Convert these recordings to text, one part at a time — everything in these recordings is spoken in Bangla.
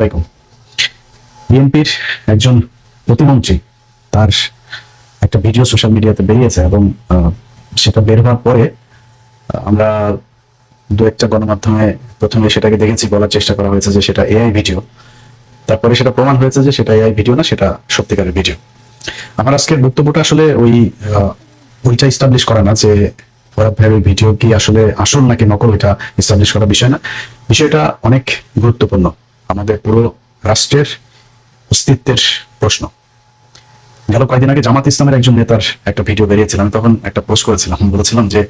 আলাইকুম। বিএনপির একজন প্রতিমন্ত্রী তার একটা ভিডিও সোশ্যাল মিডিয়াতে বেরিয়েছে এবং সেটা বের হওয়ার পরে আমরা দু একটা গণমাধ্যমে প্রথমে সেটাকে দেখেছি, বলার চেষ্টা করা হয়েছে যে সেটা এআই ভিডিও। তারপরে সেটা প্রমাণ হয়েছে যে সেটা এআই ভিডিও না, সেটা সত্যিকারের ভিডিও। আমার আজকের বক্তব্যটা আসলে ওইটা ইস্টাবলিশ করা না যে ফরহাদ ভাইয়ের ভিডিও কি আসলে আসল নাকি নকল, ওইটা ইস্টাবলিশ করার বিষয় না। বিষয়টা অনেক গুরুত্বপূর্ণ, আমাদের পুরো রাষ্ট্রের অস্তিত্বের প্রশ্ন। গেল কয়েকদিন আগে জামাত ইসলামের একজন নেতার একটা ভিডিও বেরিয়েছিল, আমি তখন একটা পোস্ট করেছিলাম, বলেছিলাম যে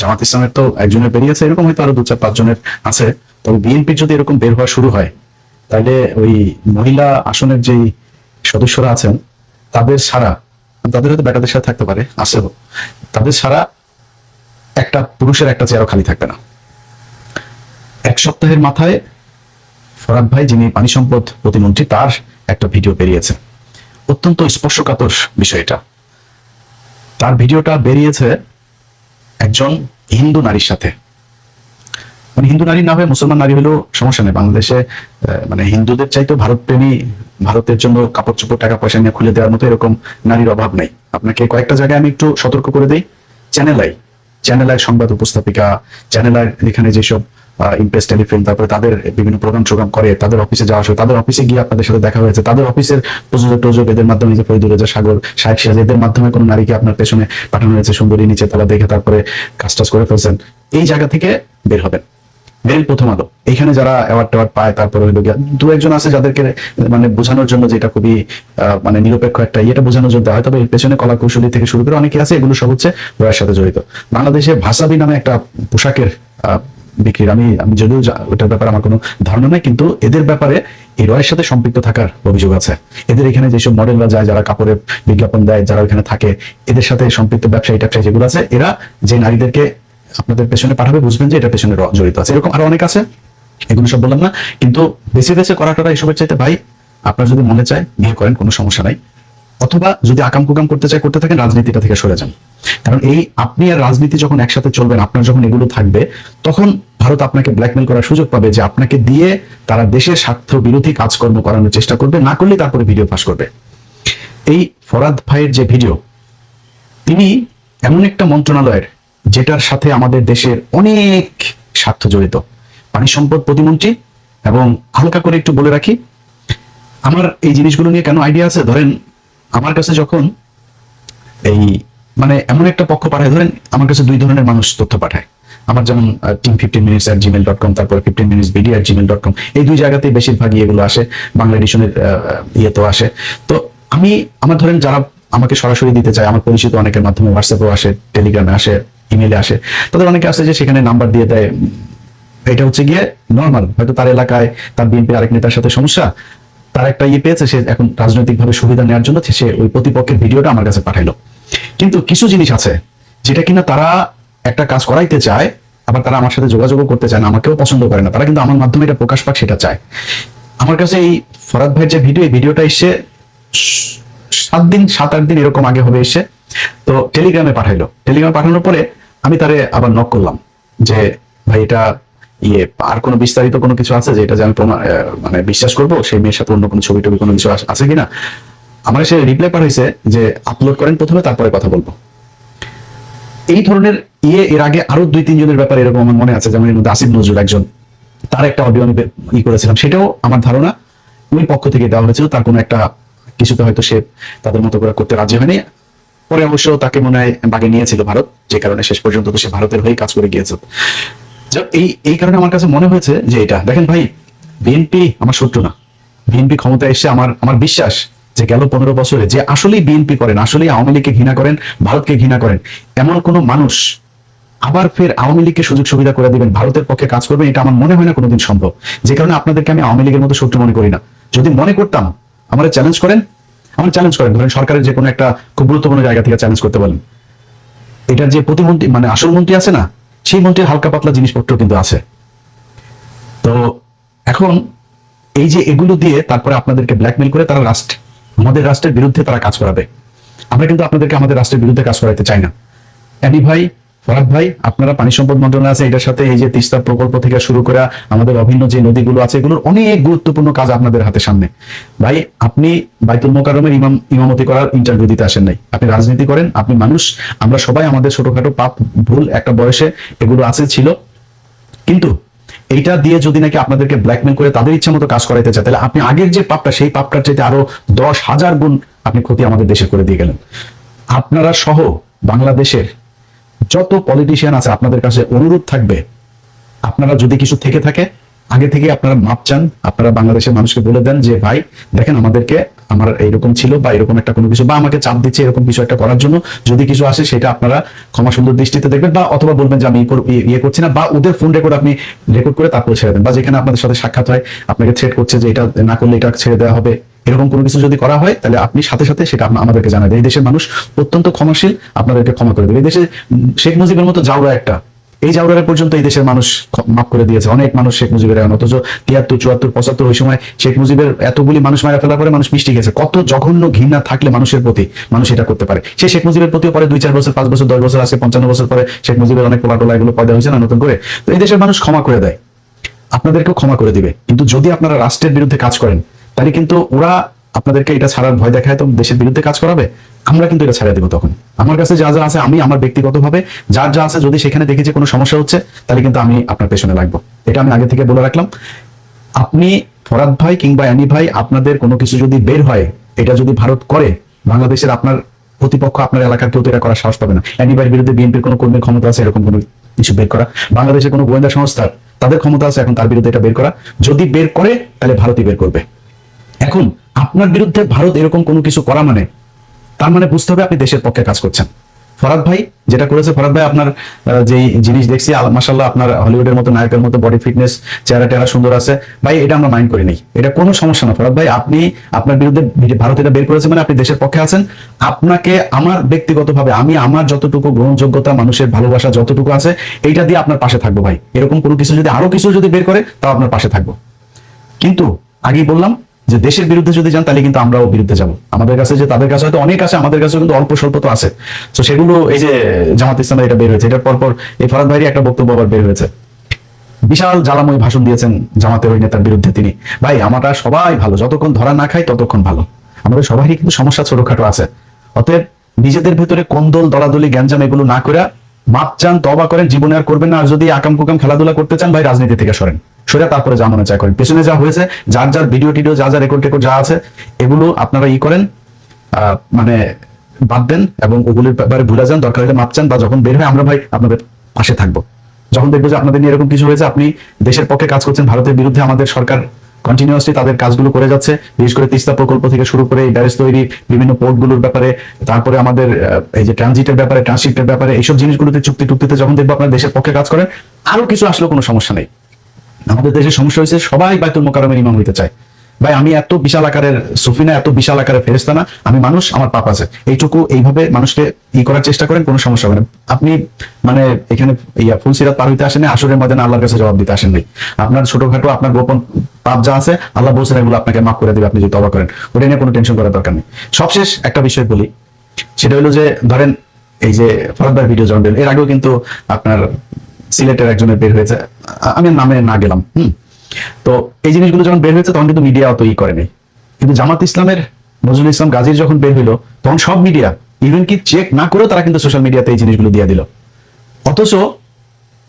জামাত ইসলামের তো একজনের বেরিয়েছে, এরকম হয়তো আরো 2-4-5 জনের আছে, তবে বিএনপির যদি এরকম বের হওয়া শুরু হয় তাহলে ওই মহিলা আসনের যেই সদস্যরা আছেন তাদের ছাড়া, তাদের হয়তো বেটাদের সাথে থাকতে পারে, আসেও, তাদের ছাড়া একটা পুরুষের একটা চেয়ারও খালি থাকবে না। এক সপ্তাহের মাথায় ফরহাদ ভাই, যিনি পানি সম্পদ প্রতিমন্ত্রী, তার একটা ভিডিও বেরিয়েছে। অত্যন্ত স্পর্শকাতর বিষয়টা। তার ভিডিওটা বেরিয়েছে একজন হিন্দু নারীর সাথে। মানে হিন্দু নারী না হয়ে মুসলমান নারী হলেও সমস্যা নেই। বাংলাদেশে মানে হিন্দুদের চাইতে ভারত প্রেমী, ভারতের জন্য কাপড় চোপড় টাকা পয়সা নিয়ে খুলে দেওয়ার মতো এরকম নারীর অভাব নেই। আপনাকে কয়েকটা জায়গায় আমি একটু সতর্ক করে দিই। চ্যানেল আই সংবাদ উপস্থাপিকা, চ্যানেল আই এখানে যেসব ইমপ্রেস টেলিফিল্ম, তারপরে তাদের বিভিন্ন প্রোগ্রাম করে, তাদের অফিসে যাওয়া আসে, তাদের অফিসে গিয়ে আপনাদের সাথে দেখা হয়েছে, তাদের অফিসের প্রযোজক এদের মাধ্যমে, যে ফরিদুল রেজা সাগর, শাহেক সিরাজ, এদের মাধ্যমে কোনো নারীকে আপনার পেছনে পাঠানো হয়েছে, সুন্দরী নিচে তারা দেখে তারপরে কাজ করে ফেলছেন। এই জায়গা থেকে বের হবেন। মেরিল প্রথম আলো, এখানে যারা অ্যাওয়ার্ড টাওয়ার্ড পায়, তারপরে হইলো গিয়া দু একজন আছে যাদেরকে মানে বোঝানোর জন্য, যেটা খুবই মানে নিরপেক্ষ একটা ইয়েটা বোঝানোর জন্য হয়, তবে এর পেছনে কলা কৌশলী থেকে শুরু করে অনেকে আছে, এগুলো সব হচ্ছে রয়ের সাথে জড়িত। বাংলাদেশে ভাসাবি নামে একটা পোশাকের বিক্রির, আমি যদিও ওটার ব্যাপারে আমার কোনো ধারণা নাই, কিন্তু এদের ব্যাপারে এই রয়ের সাথে সম্পৃক্ত থাকার অভিযোগ আছে। এদের এখানে যেসব মডেলরা যায়, যারা কাপড়ের বিজ্ঞাপন দেয়, যারা ওখানে থাকে, এদের সাথে সম্পৃক্ত ব্যবসায়ী ট্যাবসায়ী যেগুলো আছে, এরা যে নারীদেরকে আপনাদের পেছনে পাঠাবে, বুঝবেন যে এটা পেছনে জড়িত আছে। এরকম আরো অনেক আছে, এগুলো সব বললাম না। কিন্তু বেছে করাটা এসবের চাইতে ভাই, আপনার যদি মনে চায় বিয়ে করেন, কোনো সমস্যা নাই। অথবা যদি আকাম কুকাম করতে চায়, করতে থাকেন, রাজনীতিটা থেকে সরে যান। কারণ এই আপনি আর রাজনীতি যখন একসাথে চলবেন, আপনার যখন এগুলো থাকবে, তখন ভারত আপনাকে ব্ল্যাকমেল করার সুযোগ পাবে, যে আপনাকে দিয়ে তারা দেশের স্বার্থ বিরোধী কাজকর্ম করানোর চেষ্টা করবে, না করলে তারপরে ভিডিও ফাঁস করবে। এই ফরহাদ ভাইয়ের যে ভিডিও, তিনি এমন একটা মন্ত্রণালয়ের যেটার সাথে আমাদের দেশের অনেক স্বার্থ জড়িত, পানি সম্পদ প্রতিমন্ত্রী। এবং হালকা করে একটু বলে রাখি, আমার এই জিনিসগুলো নিয়ে কেন আইডিয়া আছে, ধরেন আমার কাছে যখন এই মানে এমন একটা পক্ষ পাঠায়, ধরেন আমার কাছে 2 ধরনের মানুষ তথ্য পাঠায়। আমার যেমন team15minutes@gmail.com, তারপর 15minutesbd@gmail.com, এই 2 জায়গাতেই বেশিরভাগই এগুলো আসে, বাংলা এডিশনের ইয়েতেও আসে। তো আমি আমার ধরেন যারা আমাকে সরাসরি দিতে চায়, আমার পরিচিত অনেকের মাধ্যমে হোয়াটসঅ্যাপেও আসে, টেলিগ্রামে আসে, ইমেলে আসে, তাদের অনেকে আছে যে সেখানে নাম্বার দিয়ে দেয়। এটা হচ্ছে গিয়ে নর্মাল, হয়তো তার এলাকায় তার বিএনপি আরেক নেতার সাথে সমস্যা, তার একটা ইয়ে পেয়েছে, সে এখন রাজনৈতিকভাবে সুবিধা নেওয়ার জন্য সে ওই প্রতিপক্ষের ভিডিওটা আমার কাছে পাঠাইলো। কিন্তু কিছু জিনিস আছে যেটা কিনা তারা একটা কাজ করাইতে চায়, আবার তারা আমার সাথে যোগাযোগও করতে চায় না, আমাকেও পছন্দ করে না, তারা কিন্তু আমার মাধ্যমে এটা প্রকাশ পাক সেটা চায়। আমার কাছে এই ফরহাদ ভাইয়ের যে ভিডিও, এই ভিডিওটা এসে 7-8 দিন এরকম আগে হবে এসে, তো টেলিগ্রামে পাঠাইলো। টেলিগ্রামে পাঠানোর পরে আমি তারে আবার নক করলাম যে ভাই, এটা আর কোনো বিস্তারিত কোনো কিছু আছে যে এটা যে আমি মানে বিশ্বাস করবো, সেই মেয়ের সাথে অন্য কোনো ছবি টবি কোনো কিছু আছে কিনা। আমার সে রিপ্লাই পাঠাইছে যে আপলোড করেন প্রথমে, তারপরে কথা বলবো। এই ধরনের এর আগে আরো 2-3 জনের ব্যাপারে এরকম আমার মনে আছে, যেমন এর মধ্যে আসিফ নজরুল একজন, তার একটা অডিও আমি করেছিলাম, সেটাও আমার ধারণা ওই পক্ষ থেকে দেওয়া হয়েছিল। তার কোনো একটা কিছুতে হয়তো সে তাদের মতো করে করতে রাজি হয়নি, পরে অবশ্য তাকে মনে হয় বাগে নিয়েছিল ভারত, যে কারণে শেষ পর্যন্ত তো সে ভারতের হয়ে কাজ করে গিয়েছে। এই কারণে আমার কাছে মনে হয়েছে যে এটা দেখেন ভাই, বিএনপি আমার শত্রু না। বিএনপি ক্ষমতায় এসে আমার বিশ্বাস যে গেল 15 বছরে যে আসলেই বিএনপি করেন, আসলেই আওয়ামী লীগকে ঘৃণা করেন, ভারতকে ঘৃণা করেন, এমন কোন মানুষ আবার ফের আওয়ামী লীগকে সুযোগ সুবিধা করে দিবেন, ভারতের পক্ষে কাজ করবেন, এটা আমার মনে হয় না কোনোদিন সম্ভব। যে কারণে আপনাদেরকে আমি আওয়ামী লীগের মতো শত্রু মনে করি না। যদি মনে করতাম, আমার চ্যালেঞ্জ করেন, ধরেন সরকারের যে কোনো একটা খুব গুরুত্বপূর্ণ জায়গা থেকে চ্যালেঞ্জ করতে বলেন। এটার যে প্রতিমন্ত্রী মানে আসল মন্ত্রী আছে না, সেই মন্ত্রীর হালকা পাতলা জিনিসপত্র কিন্তু আছে। তো এখন এই যে এগুলো দিয়ে তারপরে আপনাদেরকে ব্ল্যাকমেল করে তারা আমাদের রাষ্ট্রের বিরুদ্ধে তারা কাজ করাবে। আমরা কিন্তু আপনাদেরকে আমাদের রাষ্ট্রের বিরুদ্ধে কাজ করাইতে চাই না। এনি ভাই, ফরাদ ভাই, আপনারা পানি সম্পদ মন্ত্রণালয় আছে, এটার সাথে এই যে তিস্তা প্রকল্প থেকে শুরু করে আমাদের অভিন্ন যে নদীগুলো আছে, এগুলোর অনেক গুরুত্বপূর্ণ কাজ আপনাদের হাতে সামনে। ভাই, আপনি বাইতুল মোকাররমের ইমামতি করার ইন্টারভিউ দিতে আসেন নাই, আপনি রাজনীতি করেন, আপনি মানুষ। আমরা সবাই আমাদের ছোটখাটো পাপ ভুল একটা বয়সে এগুলো আছে ছিল, কিন্তু এইটা দিয়ে যদি নাকি আপনাদেরকে ব্ল্যাকমেল করে তাদের ইচ্ছা মতো কাজ করাইতে চায়, তাহলে আপনি আগের যে পাপটা, সেই পাপটার চাইতে আরো 10,000 গুণ আপনি ক্ষতি আমাদের দেশে করে দিয়ে গেলেন। আপনারা সহ বাংলাদেশের যত পলিটিশিয়ান আছে, আপনাদের কাছে অনুরোধ থাকবে, আপনারা যদি কিছু থেকে থাকে আগে থেকে আপনারা মাপ চান। আপনারা বাংলাদেশের মানুষকে বলে দেন যে ভাই দেখেন, আমাদেরকে আমার এইরকম ছিল বা এরকম একটা কোনো কিছু, বা আমাকে চাপ দিচ্ছে এরকম কিছু একটা করার জন্য, যদি কিছু আসে সেটা আপনারা ক্ষমা সুন্দর দৃষ্টিতে দেখবেন, বা অথবা বলবেন যে আমি ইয়ে করছি না, বা ওদের ফোন রেকর্ড আপনি রেকর্ড করে তারপরে ছেড়ে দেন, বা যেখানে আপনাদের সাথে সাক্ষাৎ হয় আপনাকে থ্রেট করছে যে এটা না করলে এটা ছেড়ে দেওয়া হবে, এরকম কোনো কিছু যদি করা হয় তাহলে আপনি সাথে সাথে সেটা আমাদেরকে জানাবেন। এই দেশের মানুষ অত্যন্ত ক্ষমাশীল, আপনাদেরকে ক্ষমা করে দেবে। এই দেশে শেখ মুজিবের মতো জাউরা একটা, এই জাউরারে পর্যন্ত এই দেশের মানুষ মাফ করে দিয়েছে। অনেক মানুষ শেখ মুজিবের, অথচ 73, 74, 75 ওই সময় শেখ মুজিবের এতগুলি মানুষ মারা ফেলার পরে মানুষ মিষ্টি গেছে। কত জঘন্য ঘৃণা থাকলে মানুষের প্রতি মানুষ এটা করতে পারে। সে শেখ মুজিবের প্রতিও পরে 2, 4 বছর, 5 বছর, 10 বছর, আজকে 55 বছর পরে শেখ মুজিবের অনেক পোলাটোলা এগুলো পয়দা হয়েছে না নতুন করে। তো এই দেশের মানুষ ক্ষমা করে দেয়, আপনাদেরকেও ক্ষমা করে দিবে। কিন্তু যদি আপনারা রাষ্ট্রের বিরুদ্ধে কাজ করেন, তাহলে কিন্তু ওরা আপনাদেরকে এটা ছাড়ার ভয় দেখায়, তো দেশের বিরুদ্ধে কাজ করাবে। আমরা কিন্তু এটা ছাড়া দেবো তখন। আমার কাছে যা যা আছে, আমি আমার ব্যক্তিগতভাবে যার যা আছে, যদি সেখানে দেখি যে কোনো সমস্যা হচ্ছে, তাহলে কিন্তু আমি আপনার পেছনে লাগবো। এটা আমি আগে থেকে বলে রাখলাম। আপনি ফরাদ ভাই কিংবা অ্যানি ভাই, আপনাদের কোনো কিছু যদি বের হয়, এটা যদি ভারত করে, বাংলাদেশের আপনার প্রতিপক্ষ, আপনার এলাকার কেউ তো এটা করার সাহস পাবে না। অ্যানি ভাইয়ের বিরুদ্ধে বিএনপির কোনো কর্মীর ক্ষমতা আছে এরকম কোনো কিছু বের করা? বাংলাদেশের কোনো গোয়েন্দা সংস্থার তাদের ক্ষমতা আছে এখন তার বিরুদ্ধে এটা বের করা? যদি বের করে তাহলে ভারতই বের করবে। এখন আপনার বিরুদ্ধে ভারত এরকম কোনো কিছু করা মানে, তার মানে বুঝতে হবে আপনি দেশের পক্ষে কাজ করছেন। ফরাদ ভাই যেটা করেছে, ফরাদ ভাই আপনার যে জিনিস দেখছি, মাশাআল্লাহ, আপনার হলিউডের মতো নায়কের মতো বডি ফিটনেস, চেহারা টেহারা সুন্দর আছে ভাই, এটা আমরা মাইন্ড করি নাই, এটা কোনো সমস্যা না। ফরাদ ভাই, আপনি আপনার বিরুদ্ধে ভারত এটা বের করেছে মানে আপনি দেশের পক্ষে আছেন। আপনাকে আমার ব্যক্তিগতভাবে, আমি আমার যতটুকু গ্রহণযোগ্যতা, মানুষের ভালোবাসা যতটুকু আছে, এইটা দিয়ে আপনার পাশে থাকবো ভাই। এরকম কোনো কিছু যদি, আরো কিছু যদি বের করে, তাও আপনার পাশে থাকবো। কিন্তু আগেই বললাম যে দেশের বিরুদ্ধে যদি যান, তাহলে কিন্তু আমরাও বিরুদ্ধে যাব। আমাদের কাছে যে তাদের কাছে হয়তো অনেক আছে, আমাদের কাছে কিন্তু অল্প স্বল্প তো আছে। তো সেগুলো, এই যে জামাত ইসলামের এটা বের হয়েছে, এটার পরপর এই ফরাদ ভাইয়ের একটা বক্তব্য আবার বের হয়েছে, বিশাল জ্বালাময় ভাষণ দিয়েছেন জামাতের ওই নেতার বিরুদ্ধে তিনি। ভাই, আমরা সবাই ভালো, যতক্ষণ ধরা না খাই ততক্ষণ ভালো। আমাদের সবারই কিন্তু সমস্যা ছোটখাটো আছে। অতএব নিজেদের ভেতরে কোন্দল, দলাদলি, গ্যাঞ্জাম এগুলো না করে মাপ চান, তওবা করেন, জীবনে আর করবেন না। আর যদি আকাম কুকাম খেলাধুলা করতে চান, ভাই রাজনীতি থেকে সরেন, সরে তারপরে যা মনে চায় করেন। পেছনে যা হয়েছে, যার যার ভিডিও টিডিও, যা যা রেকর্ড টেকর্ড যা আছে, এগুলো আপনারা করেন, মানে বাদ দেন, এবং ওগুলোর ব্যাপারে ভুলে যান। দরকার হলে মাপ চান, বা যখন বের হয় আমরা ভাই আপনাদের পাশে থাকবো। যখন দেখবো যে আপনাদের নিয়ে এরকম কিছু হয়েছে, আপনি দেশের পক্ষে কাজ করছেন, ভারতের বিরুদ্ধে আমাদের সরকার কন্টিনিউয়াসলি তাদের কাজগুলো করে যাচ্ছে, বিশেষ করে তিস্তা প্রকল্প থেকে শুরু করে এই ব্যারেজ তৈরি, বিভিন্ন পোর্টগুলোর ব্যাপারে, তারপরে আমাদের এই যে ট্রানজিটের ব্যাপারে, ট্রান্সশিপ্টের ব্যাপারে, এইসব জিনিসগুলোতে চুক্তি টুক্তিতে যখন দেখবো আপনার দেশের পক্ষে কাজ করেন, আরো কিছু আসলেও কোনো সমস্যা নেই। আমাদের দেশের সমস্যা হয়েছে সবাই বাইতুল মোকাররমের ইমাম হইতে চায়। ভাই, আমি এত বিশাল আকারের সুফিনা, এত বিশাল আকারের ফেরেশতা না, আমি মানুষ, আমার পাপ আছে। এইটুকু এইভাবে মানুষকে করার চেষ্টা করেন, কোনো সমস্যা হবে না। আপনি মানে এখানে ফুলসিরাত পার হইতে আসেন, আসরের ময়দানে আল্লাহর কাছে জবাব দিতে আসেন নাই। আপনার ছোটখাটো, আপনার গোপন পাপ যা আছে, আল্লাহ বলছেন এগুলো আপনাকে মাফ করে দিবে আপনি যদি তওবা করেন। ওটা নিয়ে কোনো টেনশন করার দরকার নেই। সবশেষ একটা বিষয় বলি, সেটা হলো যে ধরেন এই যে ফরাদ ভাইয়ের ভিডিও যখন বের, এর আগেও কিন্তু আপনার সিলেটের একজনের বের হয়েছে, আমি নামে না গেলাম। তো এই জিনিসগুলো যখন বের হয়েছে, তখন কিন্তু মিডিয়া অত করেনি। কিন্তু জামাত ইসলামের নজরুল ইসলাম গাজীর যখন বের হইলো, তখন সব মিডিয়া, ইভেন কি চেক না করেও তারা কিন্তু সোশ্যাল মিডিয়াতে এই জিনিসগুলো দিয়ে দিল। অথচ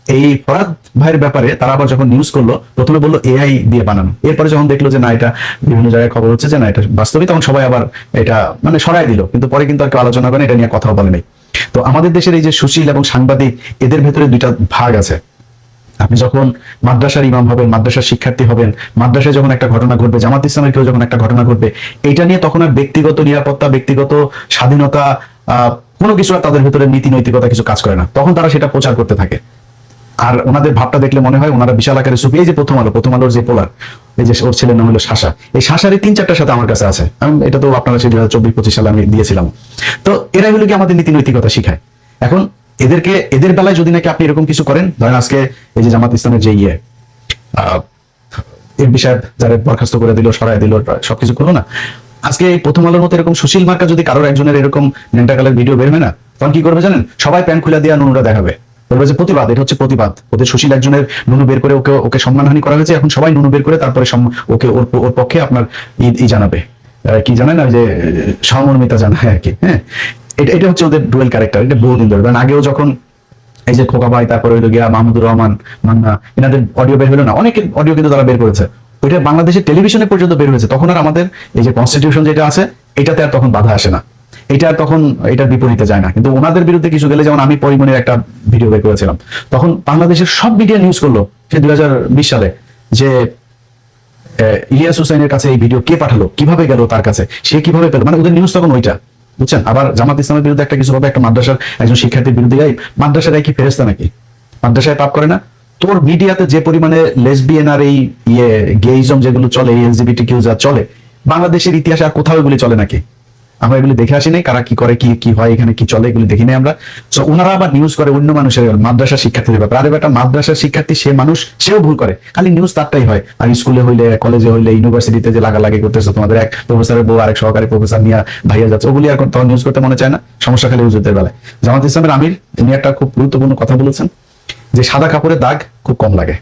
এই ফরাদ ভাইয়ের ব্যাপারে তারা আবার যখন নিউজ করলো, প্রথমে বললো এআই দিয়ে বানানো, এরপরে যখন দেখলো যে না, এটা বিভিন্ন জায়গায় খবর হচ্ছে যে না এটা বাস্তবিক, তখন সবাই আবার এটা মানে সরাই দিল। কিন্তু পরে কিন্তু আর কেউ আলোচনা করেন, এটা নিয়ে কথাও বলে নেই। তো আমাদের দেশের এই যে সুশীল এবং সাংবাদিক, এদের ভেতরে দুইটা ভাগ আছে। আপনি যখন মাদ্রাসার ইমাম হবেন, মাদ্রাসার শিক্ষার্থী হবেন, মাদ্রাসায় যখন একটা ঘটনা ঘটবে, জামাত ইসলামের কেউ যখন একটা ঘটনা ঘটবে, এটা নিয়ে তখন আর ব্যক্তিগত নিরাপত্তা, ব্যক্তিগত স্বাধীনতা, কোনো কিছু আর তাদের ভেতরে নীতি নৈতিকতা কিছু কাজ করে না। তখন তারা সেটা প্রচার করতে থাকে। আর ওনাদের ভাবটা দেখলে মনে হয় ওনারা বিশাল আকারে সুফি। এই যে প্রথম আলোর যে পোলার, এই যে ওর ছেলের নাম হলো শাসা, এই শাসার 3-4টার সাথে আমার কাছে আছে। এটা তো আপনারা সেই 2024-25 সালে আমি দিয়েছিলাম। তো এরাই হলো কি আমাদের নীতি নৈতিকতা শিখায়। এখন এদের বেলায় যদি নাকি আপনি এরকম কিছু করেন, ধরেন আজকে এই যে জামাত ইসলামের যে এমপি সাহেব যারা বরখাস্ত করে দিল, সরাই দিল, সবকিছু করলো না, আজকে এই প্রথম আলোর মতো এরকম সুশীল মার্কা যদি কারোর একজনের এরকম নেন্টাকালের ভিডিও বের হয় না, তখন কি করবে জানেন? সবাই প্যান্ট খুলে দিয়ে নুনুরা দেখাবে, বলবে যে প্রতিবাদ, এটা হচ্ছে প্রতিবাদ, ওদের সুশীল একজনের নুনু বের করে ওকে ওকে সম্মানহানি করা হয়েছে, এখন সবাই নুনু বের করে তারপরে ওকে ওর পক্ষে আপনার ই জানাবে, কি জানে না যে সহমর্মিতা জানায় আর কি। হ্যাঁ, এটা হচ্ছে ওদের ডুয়েল ক্যারেক্টার, এটা বহুদিন ধরে। কারণ আগেও যখন এই যে খোকা ভাই, তারপরে হইলো গিয়া মাহমুদুর রহমান মান্না, এনাদের অডিও বের হলো না, অনেকের অডিও কিন্তু তারা বের করেছে, ওইটা বাংলাদেশের টেলিভিশনে পর্যন্ত বের হয়েছে। তখন আর আমাদের এই যে কনস্টিটিউশন যেটা আছে এটাতে আর তখন বাধা আসে না, এটা আর তখন এটার বিপরীতে যায় না। কিন্তু ওনাদের বিরুদ্ধে কিছু গেলে, যেমন আমি পরিমণির একটা ভিডিও বের করেছিলাম, তখন বাংলাদেশের সব মিডিয়া নিউজ করলো সে 2020 সালে যে ইলিয়াস হুসাইনের কাছে এই ভিডিও কে পাঠালো, কিভাবে গেল তার কাছে, সে কিভাবে পেল, মানে ওদের নিউজ তখন ওইটা, বুঝছেন। আবার জামাত ইসলামের বিরুদ্ধে একটা কিছু হবে, একটা মাদ্রাসার একজন শিক্ষার্থীর বিরুদ্ধে, মাদ্রাসার কি ফেরেস্তা নাকি, মাদ্রাসায় পাপ করে না? তোর মিডিয়াতে যে পরিমাণে লেসবিয়ান আর এই গেইজম যেগুলো চলে, এলজিবিটি কিউ যা চলে, বাংলাদেশের ইতিহাসে আর কোথাও এগুলি চলে নাকি? আমরা এগুলি দেখে আসি নাই, কারা কি করে, কি হয়, এখানে কি চলে, এগুলি দেখি নাই আমরা। তো ওনারা আবার নিউজ করে অন্য মানুষের, মাদ্রাসার শিক্ষার্থীদের ব্যাপারে। আরে বেটা, মাদ্রাসার শিক্ষার্থী সে মানুষ, সেও ভুল করে, খালি নিউজ তারটাই হয়। আর স্কুলে হইলে, কলেজে হইলে, ইউনিভার্সিটিতে যে লাগালাগি করতেছে, তোমাদের এক প্রফেসরের বউ আরেক সহকারী প্রফেসর নিয়ে ভাইয়া যাচ্ছে, ওগুলি আর তখন নিউজ করতে মনে চায় না, সমস্যা খালি হুজুরদের বেলায়। জামাত ইসলামের আমির ইনি একটা খুব গুরুত্বপূর্ণ কথা বলেছেন, যে সাদা কাপড়ের দাগ খুব কম লাগে,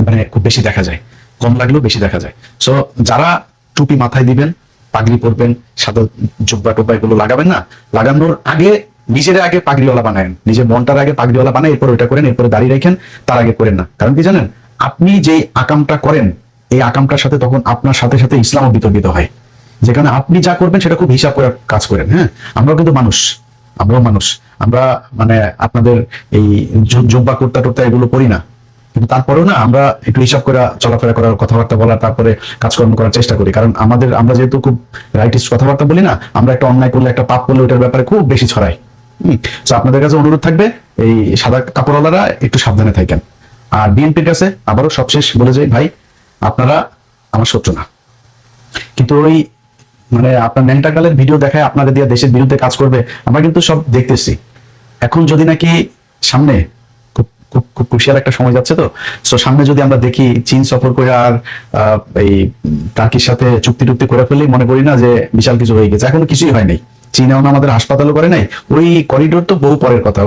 মানে খুব বেশি দেখা যায়, কম লাগলেও বেশি দেখা যায়। সো যারা টুপি মাথায় দিবেন, পাগড়ি পরবেন, সাদা জুব্বা টুব্বা এগুলো লাগাবেন না, লাগানোর আগে নিজের আগে পাগড়িওয়ালা বানায়েন, নিজের মনটার আগে পাগড়িওয়ালা বানায়, এরপর ওইটা করেন, এরপরে দাঁড়িয়ে রাখেন, তার আগে করেন না। কারণ কি জানেন, আপনি যে আকামটা করেন, এই আকামটার সাথে তখন আপনার সাথে সাথে ইসলামও বিতর্কিত হয়, যেখানে আপনি যা করবেন সেটা খুব হিসাব করে কাজ করেন। হ্যাঁ, আমরাও কিন্তু মানুষ, আমরাও মানুষ, আমরা মানে আপনাদের এই জুব্বা কুর্তা টুর্তা এগুলো পড়ি না, কিন্তু তারপরেও না আমরা একটু হিসাব করে চলাফেরা করার, কথাবার্তা বলার, তারপরে কাজকর্ম করার চেষ্টা করি। কারণ আমরা যেহেতু খুব রাইটিস্ট কথাবার্তা বলি না, আমরা একটা অন্যায় করলে, একটা পাপ করলে ওইটার ব্যাপারে খুব বেশি ছড়াই। তো আপনাদের কাছে অনুরোধ থাকবে, এই সাদা কাপড়ওয়ালারা একটু সাবধানে থাকেন। আর বিএনপির কাছে আবারও সবশেষ বলে যাই, ভাই আপনারা আমার শত্রু না, কিন্তু ওই মানে আপনার ন্যাংটাকালের ভিডিও দেখায় আপনারা দিয়ে দেশের বিরুদ্ধে কাজ করবে, আমরা কিন্তু সব দেখতেছি। এখন যদি নাকি সামনে খুব খুব খুব ক্রুশিয়াল একটা সময় যাচ্ছে, তো সামনে যদি আমরা দেখি চীন সফর করে আর এই টার্কির সাথে চুক্তি টুক্তি করে ফেললেই মনে করি না যে বিশাল কিছু হয়ে গেছে। এখনো কিছুই হয় নাই, চীনেও না আমাদের হাসপাতালও করে নাই, ওই করিডোর তো বহু পরের কথা।